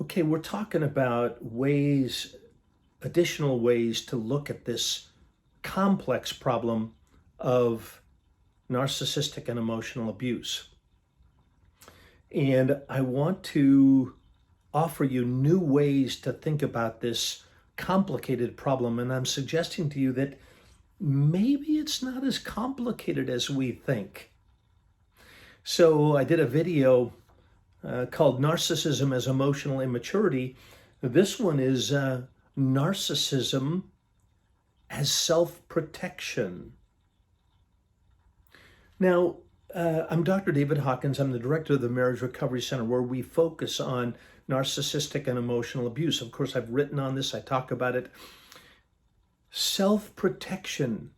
Okay, we're talking about additional ways to look at this complex problem of narcissistic and emotional abuse. And I want to offer you new ways to think about this complicated problem. And I'm suggesting to you that maybe it's not as complicated as we think. So I did a video called Narcissism as Emotional Immaturity. This one is Narcissism as Self-Protection. Now, I'm Dr. David Hawkins. I'm the director of the Marriage Recovery Center, where we focus on narcissistic and emotional abuse. Of course, I've written on this. I talk about it. Self-protection.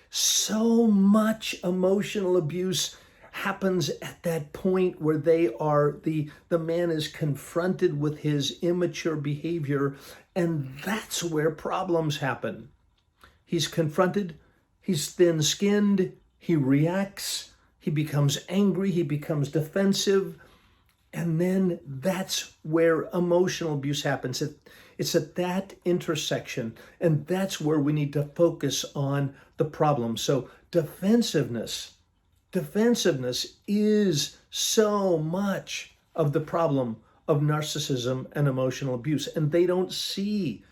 So much emotional abuse happens at that point where the man is confronted with his immature behavior, and that's where problems happen. He's confronted, he's thin-skinned, he reacts, he becomes angry, he becomes defensive, and then that's where emotional abuse happens. It's at that intersection, and that's where we need to focus on the problem. So defensiveness is so much of the problem of narcissism and emotional abuse. And they don't see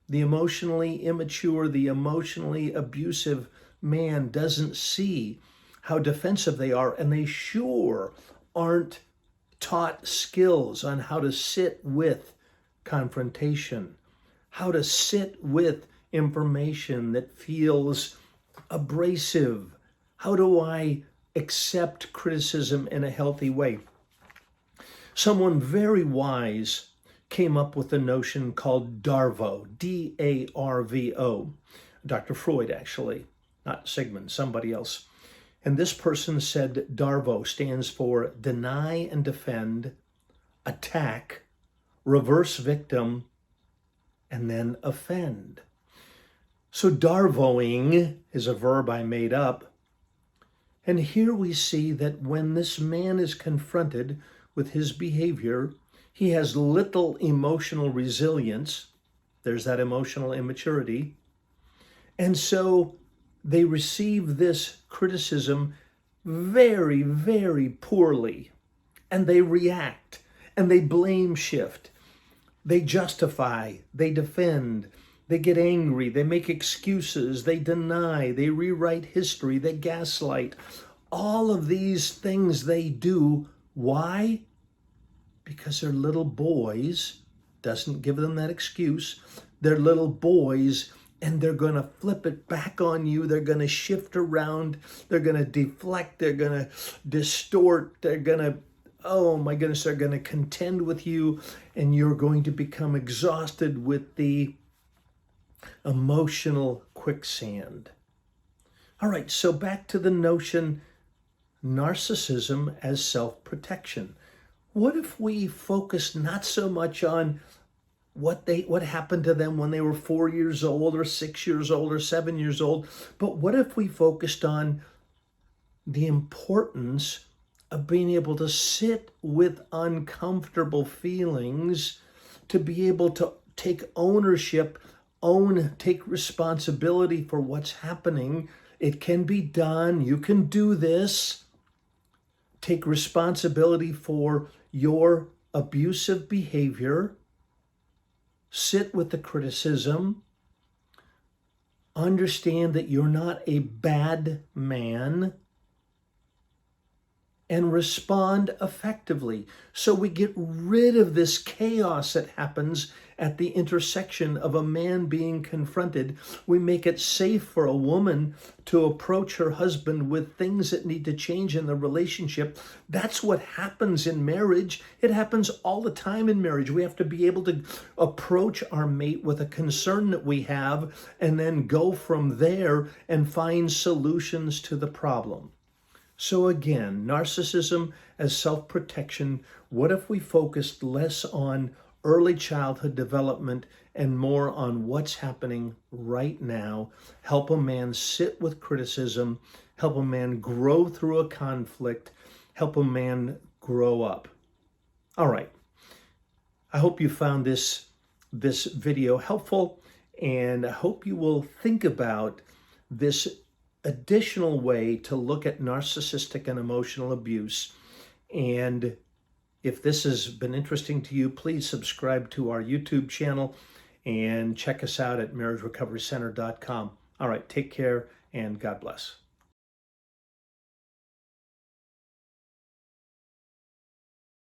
the emotionally immature, the emotionally abusive man doesn't see how defensive they are. And they sure aren't taught skills on how to sit with confrontation, how to sit with information that feels abrasive. How do I accept criticism in a healthy way? Someone very wise came up with a notion called DARVO, D-A-R-V-O. Dr. Freud, actually, not Sigmund, somebody else. And this person said DARVO stands for deny and defend, attack, reverse victim, and then offend. So DARVOing is a verb I made up. And here we see that when this man is confronted with his behavior, he has little emotional resilience. There's that emotional immaturity. And so they receive this criticism very, very poorly. And they react, and they blame shift. They justify, they defend, they get angry, they make excuses, they deny, they rewrite history, they gaslight. All of these things they do. Why? Because they're little boys. Doesn't give them that excuse. They're little boys, and they're going to flip it back on you. They're going to shift around. They're going to deflect. They're going to distort. They're going to, oh my goodness, they're going to contend with you, and you're going to become exhausted with the emotional quicksand. All right, so back to the notion, narcissism as self-protection. What if we focus not so much on what happened to them when they were 4 years old or 6 years old or 7 years old, but what if we focused on the importance of being able to sit with uncomfortable feelings, to be able to take ownership, take responsibility for what's happening. It can be done. You can do this. Take responsibility for your abusive behavior. Sit with the criticism. Understand that you're not a bad man. And respond effectively. So we get rid of this chaos that happens at the intersection of a man being confronted. We make it safe for a woman to approach her husband with things that need to change in the relationship. That's what happens in marriage. It happens all the time in marriage. We have to be able to approach our mate with a concern that we have and then go from there and find solutions to the problem. So again, narcissism as self-protection. What if we focused less on early childhood development and more on what's happening right now? Help a man sit with criticism, help a man grow through a conflict, help a man grow up. All right. I hope you found this video helpful, and I hope you will think about this additional way to look at narcissistic and emotional abuse. And if this has been interesting to you, please subscribe to our YouTube channel and check us out at marriagerecoverycenter.com. All right, take care and God bless.